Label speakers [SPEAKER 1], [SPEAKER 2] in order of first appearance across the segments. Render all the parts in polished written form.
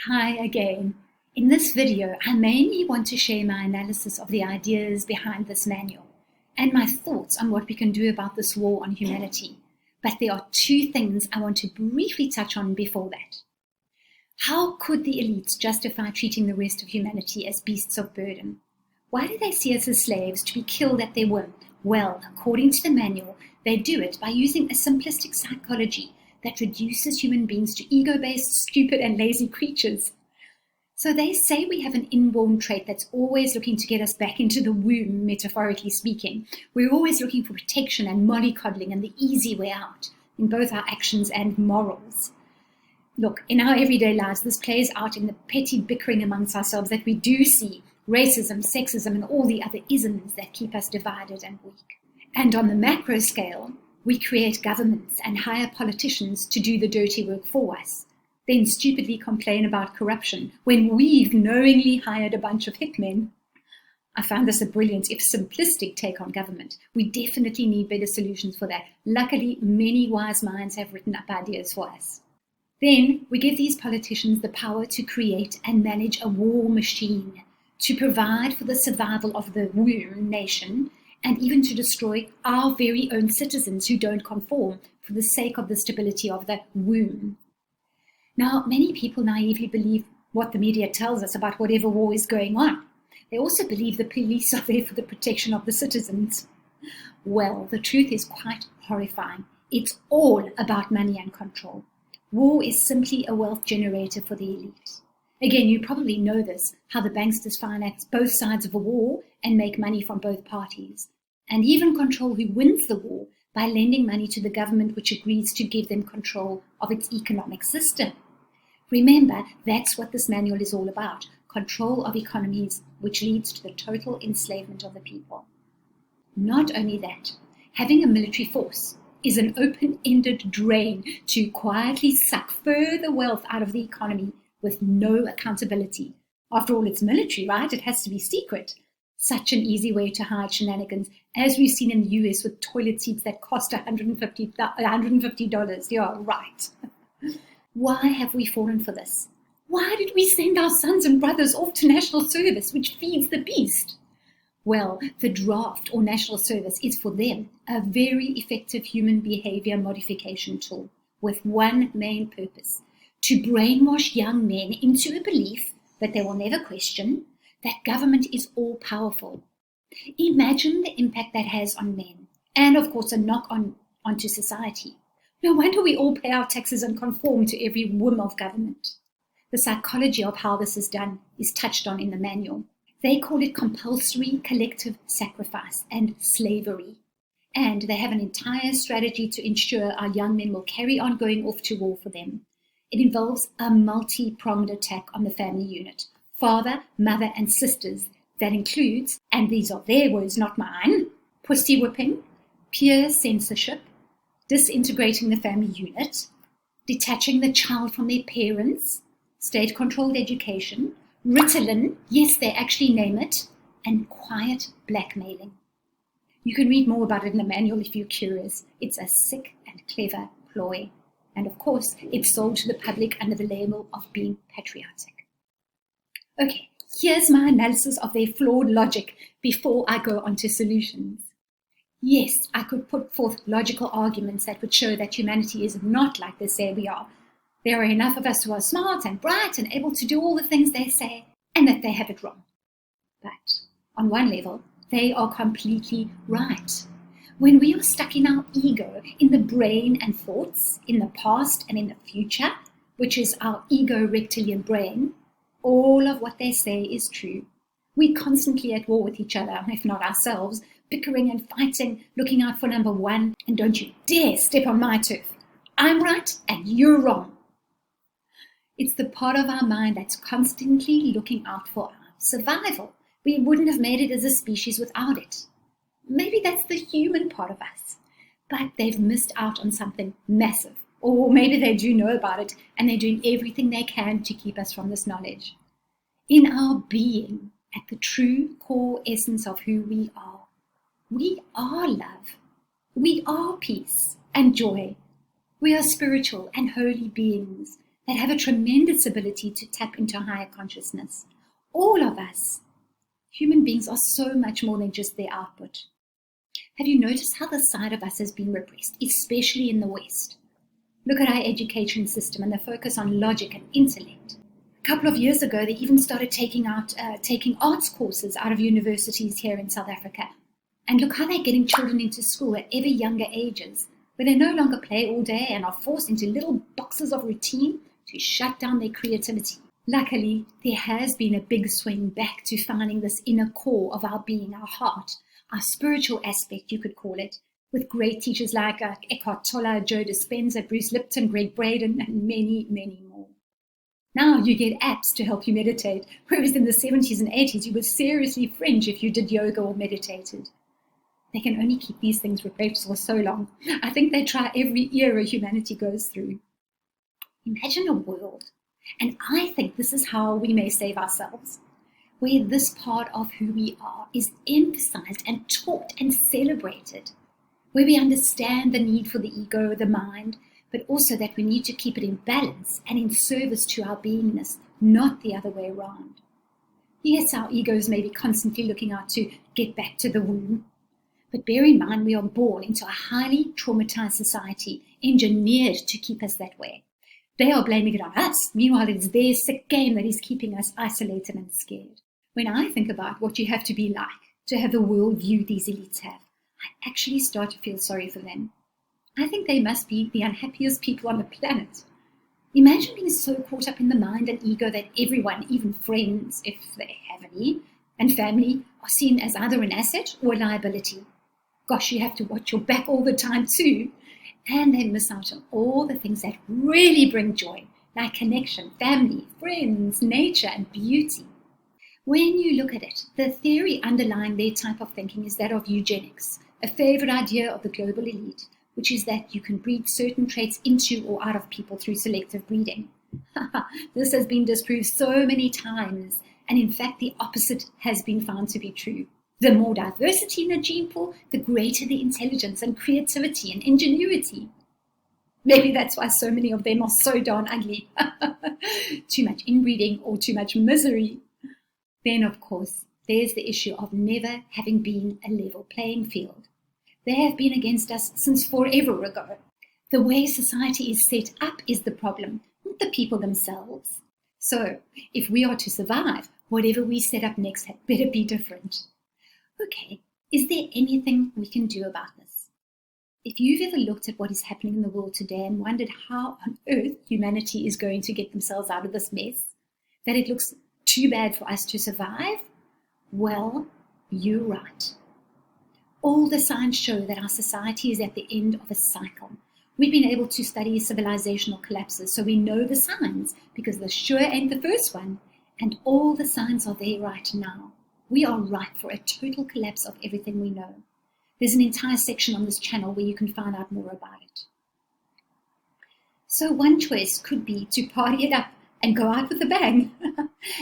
[SPEAKER 1] Hi again. In this video, I mainly want to share my analysis of the ideas behind this manual and my thoughts on what we can do about this war on humanity. But there are two things I want to briefly touch on before that. How could the elites justify treating the rest of humanity as beasts of burden? Why do they see us as slaves to be killed at their whim? Well, according to the manual, they do it by using a simplistic psychology that reduces human beings to ego-based, stupid, and lazy creatures. So they say we have an inborn trait that's always looking to get us back into the womb, metaphorically speaking. We're always looking for protection and mollycoddling and the easy way out in both our actions and morals. Look, in our everyday lives, this plays out in the petty bickering amongst ourselves that we do see, racism, sexism, and all the other isms that keep us divided and weak. And on the macro scale, we create governments and hire politicians to do the dirty work for us, then stupidly complain about corruption when we've knowingly hired a bunch of hitmen. I found this a brilliant, if simplistic, take on government. We definitely need better solutions for that. Luckily, many wise minds have written up ideas for us. Then we give these politicians the power to create and manage a war machine, to provide for the survival of the womb nation, and even to destroy our very own citizens who don't conform for the sake of the stability of the womb. Now, many people naively believe what the media tells us about whatever war is going on. They also believe the police are there for the protection of the citizens. Well, the truth is quite horrifying. It's all about money and control. War is simply a wealth generator for the elite. Again, you probably know this, how the banksters finance both sides of a war and make money from both parties, and even control who wins the war by lending money to the government which agrees to give them control of its economic system. Remember, that's what this manual is all about, control of economies, which leads to the total enslavement of the people. Not only that, having a military force is an open-ended drain to quietly suck further wealth out of the economy with no accountability. After all, it's military, right? It has to be secret. Such an easy way to hide shenanigans, as we've seen in the US with toilet seats that cost $150. Yeah, right. Why have we fallen for this? Why did we send our sons and brothers off to national service, which feeds the beast? Well, the draft or national service is for them a very effective human behavior modification tool with one main purpose: to brainwash young men into a belief that they will never question that government is all-powerful. Imagine the impact that has on men, and of course a knock-on onto society. No wonder we all pay our taxes and conform to every whim of government. The psychology of how this is done is touched on in the manual. They call it compulsory collective sacrifice and slavery. And they have an entire strategy to ensure our young men will carry on going off to war for them. It involves a multi-pronged attack on the family unit: father, mother, and sisters. That includes, and these are their words, not mine, pussy whipping, peer censorship, disintegrating the family unit, detaching the child from their parents, state-controlled education, Ritalin, yes, they actually name it, and quiet blackmailing. You can read more about it in the manual if you're curious. It's a sick and clever ploy. And of course, it's sold to the public under the label of being patriotic. Okay, here's my analysis of their flawed logic before I go on to solutions. Yes, I could put forth logical arguments that would show that humanity is not like they say we are. There are enough of us who are smart and bright and able to do all the things they say, and that they have it wrong. But on one level, they are completely right. When we are stuck in our ego, in the brain and thoughts, in the past and in the future, which is our ego-reptilian brain, all of what they say is true. We're constantly at war with each other, if not ourselves, bickering and fighting, looking out for number one, and don't you dare step on my turf. I'm right and you're wrong. It's the part of our mind that's constantly looking out for our survival. We wouldn't have made it as a species without it. Maybe that's the human part of us, but they've missed out on something massive. Or maybe they do know about it and they're doing everything they can to keep us from this knowledge. In our being, at the true core essence of who we are love. We are peace and joy. We are spiritual and holy beings that have a tremendous ability to tap into higher consciousness. All of us, human beings, are so much more than just their output. Have you noticed how this side of us has been repressed, especially in the West? Look at our education system and the focus on logic and intellect. A couple of years ago, they even started taking arts courses out of universities here in South Africa. And look how they're getting children into school at ever younger ages, where they no longer play all day and are forced into little boxes of routine to shut down their creativity. Luckily, there has been a big swing back to finding this inner core of our being, our heart, our spiritual aspect, you could call it, with great teachers like Eckhart Tolle, Joe Dispenza, Bruce Lipton, Greg Braden, and many, many more. Now you get apps to help you meditate, whereas in the 70s and 80s you would seriously fringe if you did yoga or meditated. They can only keep these things repressed for so long. I think they try every era humanity goes through. Imagine a world, and I think this is how we may save ourselves, where this part of who we are is emphasized and taught and celebrated, where we understand the need for the ego, the mind, but also that we need to keep it in balance and in service to our beingness, not the other way around. Yes, our egos may be constantly looking out to get back to the womb, but bear in mind we are born into a highly traumatized society, engineered to keep us that way. They are blaming it on us. Meanwhile, it is their sick game that is keeping us isolated and scared. When I think about what you have to be like to have the worldview these elites have, I actually start to feel sorry for them. I think they must be the unhappiest people on the planet. Imagine being so caught up in the mind and ego that everyone, even friends, if they have any, and family, are seen as either an asset or a liability. Gosh, you have to watch your back all the time too. And they miss out on all the things that really bring joy, like connection, family, friends, nature, and beauty. When you look at it, the theory underlying their type of thinking is that of eugenics, a favorite idea of the global elite, which is that you can breed certain traits into or out of people through selective breeding. This has been disproved so many times, and in fact the opposite has been found to be true. The more diversity in a gene pool, the greater the intelligence and creativity and ingenuity. Maybe that's why so many of them are so darn ugly. Too much inbreeding or too much misery. Then, of course, there's the issue of never having been a level playing field. They have been against us since forever ago. The way society is set up is the problem, not the people themselves. So, if we are to survive, whatever we set up next had better be different. Okay, is there anything we can do about this? If you've ever looked at what is happening in the world today and wondered how on earth humanity is going to get themselves out of this mess, that it looks too bad for us to survive, well, you're right. All the signs show that our society is at the end of a cycle. We've been able to study civilizational collapses, so we know the signs, because the sure ain't the first one, and all the signs are there right now. We are ripe for a total collapse of everything we know. There's an entire section on this channel where you can find out more about it. So one choice could be to party it up and go out with a bang.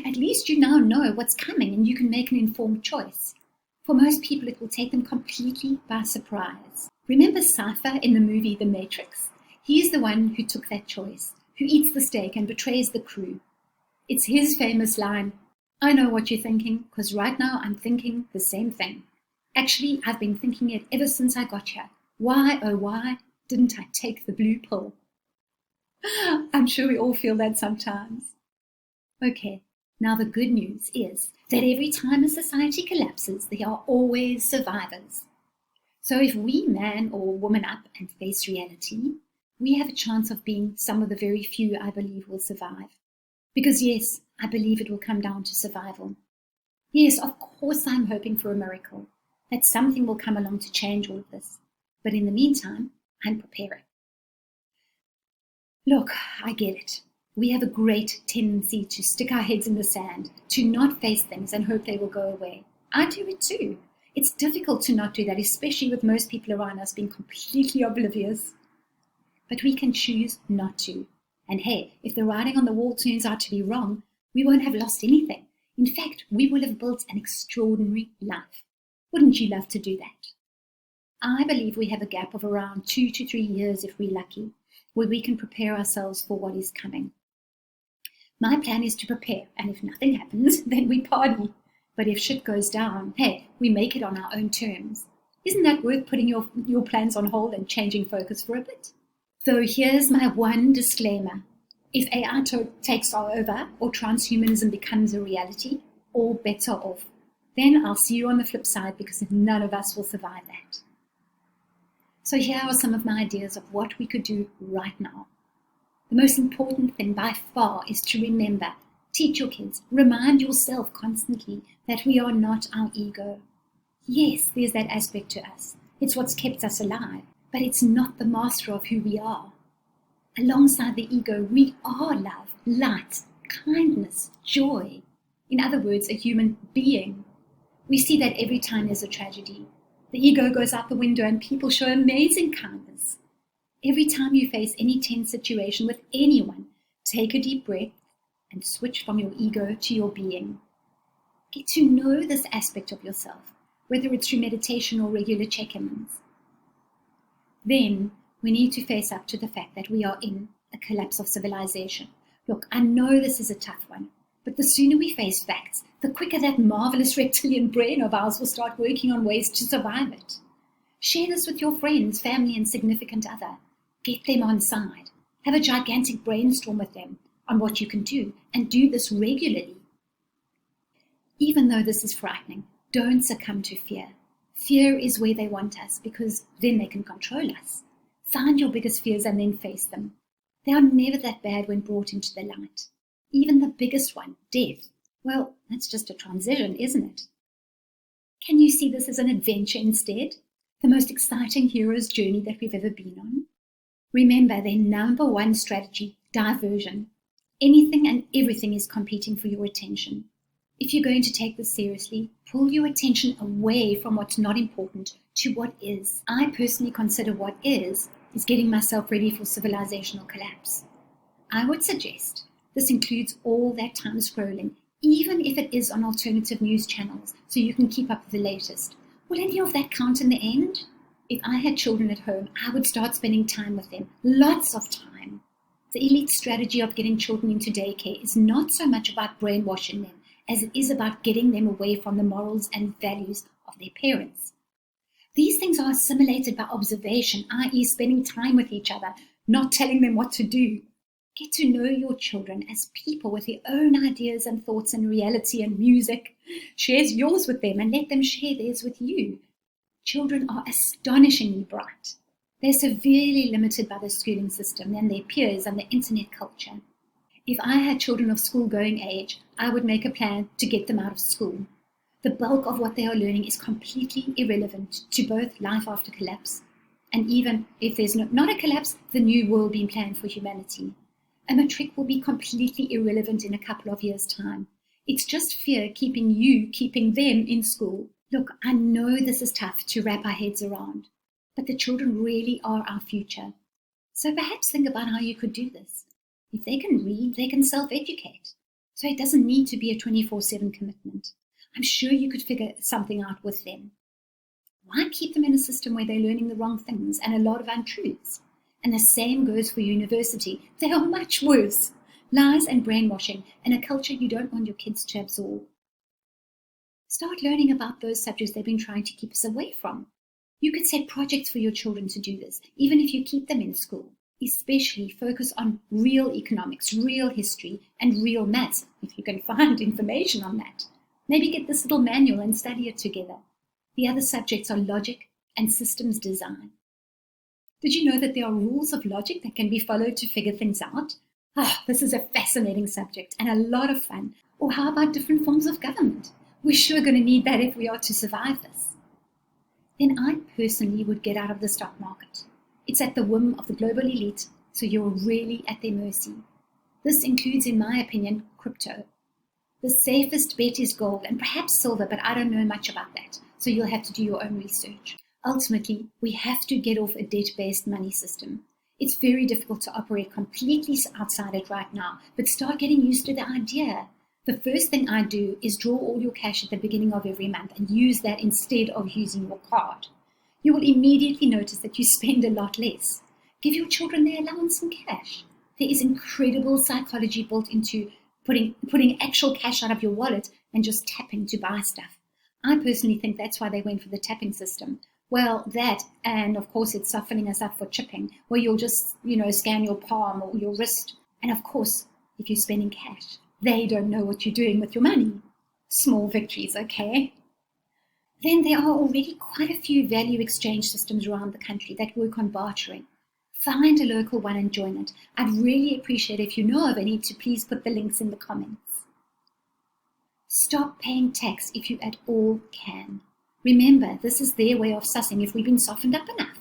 [SPEAKER 1] At least you now know what's coming and you can make an informed choice. For most people, it will take them completely by surprise. Remember Cypher in the movie The Matrix? He's the one who took that choice, who eats the steak and betrays the crew. It's his famous line, "I know what you're thinking, because right now I'm thinking the same thing. Actually, I've been thinking it ever since I got here. Why, oh why, didn't I take the blue pill?" I'm sure we all feel that sometimes. Okay, now the good news is that every time a society collapses, there are always survivors. So if we man or woman up and face reality, we have a chance of being some of the very few I believe will survive. Because yes, I believe it will come down to survival. Yes, of course I'm hoping for a miracle, that something will come along to change all of this. But in the meantime, I'm preparing. Look, I get it. We have a great tendency to stick our heads in the sand, to not face things and hope they will go away. I do it too. It's difficult to not do that, especially with most people around us being completely oblivious. But we can choose not to. And hey, if the writing on the wall turns out to be wrong, we won't have lost anything. In fact, we will have built an extraordinary life. Wouldn't you love to do that? I believe we have a gap of around 2 to 3 years if we're lucky, where we can prepare ourselves for what is coming. My plan is to prepare, and if nothing happens, then we party. But if shit goes down, hey, we make it on our own terms. Isn't that worth putting your plans on hold and changing focus for a bit? Though here's my one disclaimer. If AI takes over or transhumanism becomes a reality, all bets are off. Then I'll see you on the flip side, because none of us will survive that. So here are some of my ideas of what we could do right now. The most important thing by far is to remember, teach your kids, remind yourself constantly that we are not our ego. Yes, there's that aspect to us. It's what's kept us alive, but it's not the master of who we are. Alongside the ego, we are love, light, kindness, joy. In other words, a human being. We see that every time there's a tragedy. The ego goes out the window and people show amazing kindness. Every time you face any tense situation with anyone, take a deep breath and switch from your ego to your being. Get to know this aspect of yourself, whether it's through meditation or regular check-ins. Then we need to face up to the fact that we are in a collapse of civilization. Look, I know this is a tough one, but the sooner we face facts, the quicker that marvelous reptilian brain of ours will start working on ways to survive it. Share this with your friends, family, and significant other. Get them on side. Have a gigantic brainstorm with them on what you can do, and do this regularly. Even though this is frightening, don't succumb to fear. Fear is where they want us, because then they can control us. Find your biggest fears and then face them. They are never that bad when brought into the light. Even the biggest one, death, well, that's just a transition, isn't it? Can you see this as an adventure instead? The most exciting hero's journey that we've ever been on? Remember their number one strategy, diversion. Anything and everything is competing for your attention. If you're going to take this seriously, pull your attention away from what's not important to what is. I personally consider what is getting myself ready for civilizational collapse. I would suggest this includes all that time scrolling, even if it is on alternative news channels, so you can keep up with the latest. Will any of that count in the end? If I had children at home, I would start spending time with them, lots of time. The elite strategy of getting children into daycare is not so much about brainwashing them as it is about getting them away from the morals and values of their parents. These things are assimilated by observation, i.e. spending time with each other, not telling them what to do. Get to know your children as people with their own ideas and thoughts and reality and music. Share yours with them and let them share theirs with you. Children are astonishingly bright. They're severely limited by the schooling system and their peers and the internet culture. If I had children of school-going age, I would make a plan to get them out of school. The bulk of what they are learning is completely irrelevant to both life after collapse, and even if there's not a collapse, the new world being planned for humanity. A matric will be completely irrelevant in a couple of years' time. It's just fear keeping them in school. Look, I know this is tough to wrap our heads around, but the children really are our future. So perhaps think about how you could do this. If they can read, they can self-educate. So it doesn't need to be a 24/7 commitment. I'm sure you could figure something out with them. Why keep them in a system where they're learning the wrong things and a lot of untruths? And the same goes for university. They are much worse. Lies and brainwashing, and a culture you don't want your kids to absorb. Start learning about those subjects they've been trying to keep us away from. You could set projects for your children to do this, even if you keep them in school. Especially focus on real economics, real history, and real maths, if you can find information on that. Maybe get this little manual and study it together. The other subjects are logic and systems design. Did you know that there are rules of logic that can be followed to figure things out? This is a fascinating subject and a lot of fun. Or how about different forms of government? We're sure going to need that if we are to survive this. Then I personally would get out of the stock market. It's at the whim of the global elite, so you're really at their mercy. This includes, in my opinion, crypto. The safest bet is gold and perhaps silver, but I don't know much about that, so you'll have to do your own research. Ultimately, we have to get off a debt-based money system. It's very difficult to operate completely outside it right now, but start getting used to the idea. The first thing I do is draw all your cash at the beginning of every month and use that instead of using your card. You will immediately notice that you spend a lot less. Give your children their allowance in cash. There is incredible psychology built into putting actual cash out of your wallet and just tapping to buy stuff. I personally think that's why they went for the tapping system. Well, that, and of course it's softening us up for chipping, where you'll just, scan your palm or your wrist. And of course, if you're spending cash, they don't know what you're doing with your money. Small victories, okay? Then there are already quite a few value exchange systems around the country that work on bartering. Find a local one and join it. I'd really appreciate if you know of any to please put the links in the comments. Stop paying tax if you at all can. Remember, this is their way of sussing if we've been softened up enough.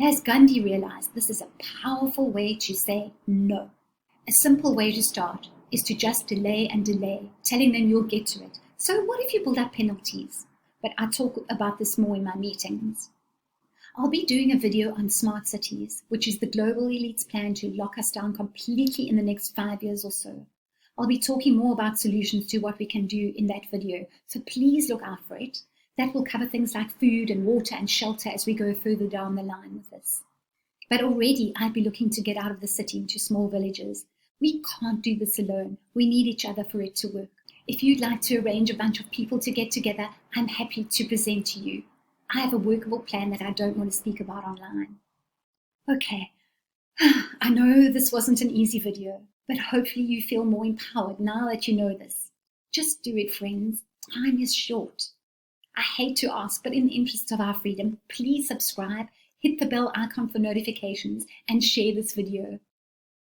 [SPEAKER 1] As Gandhi realized, this is a powerful way to say no. A simple way to start is to just delay and delay, telling them you'll get to it. So what if you build up penalties? But I talk about this more in my meetings. I'll be doing a video on smart cities, which is the global elite's plan to lock us down completely in the next 5 years or so. I'll be talking more about solutions to what we can do in that video, so please look out for it. That will cover things like food and water and shelter as we go further down the line with this. But already I'd be looking to get out of the city into small villages. We can't do this alone. We need each other for it to work. If you'd like to arrange a bunch of people to get together, I'm happy to present to you. I have a workable plan that I don't want to speak about online. Okay, I know this wasn't an easy video, but hopefully you feel more empowered now that you know this. Just do it, friends. Time is short. I hate to ask, but in the interests of our freedom, please subscribe, hit the bell icon for notifications, and share this video.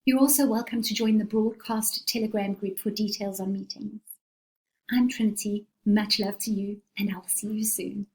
[SPEAKER 1] You're also welcome to join the broadcast Telegram group for details on meetings. I'm Trinity, much love to you, and I'll see you soon.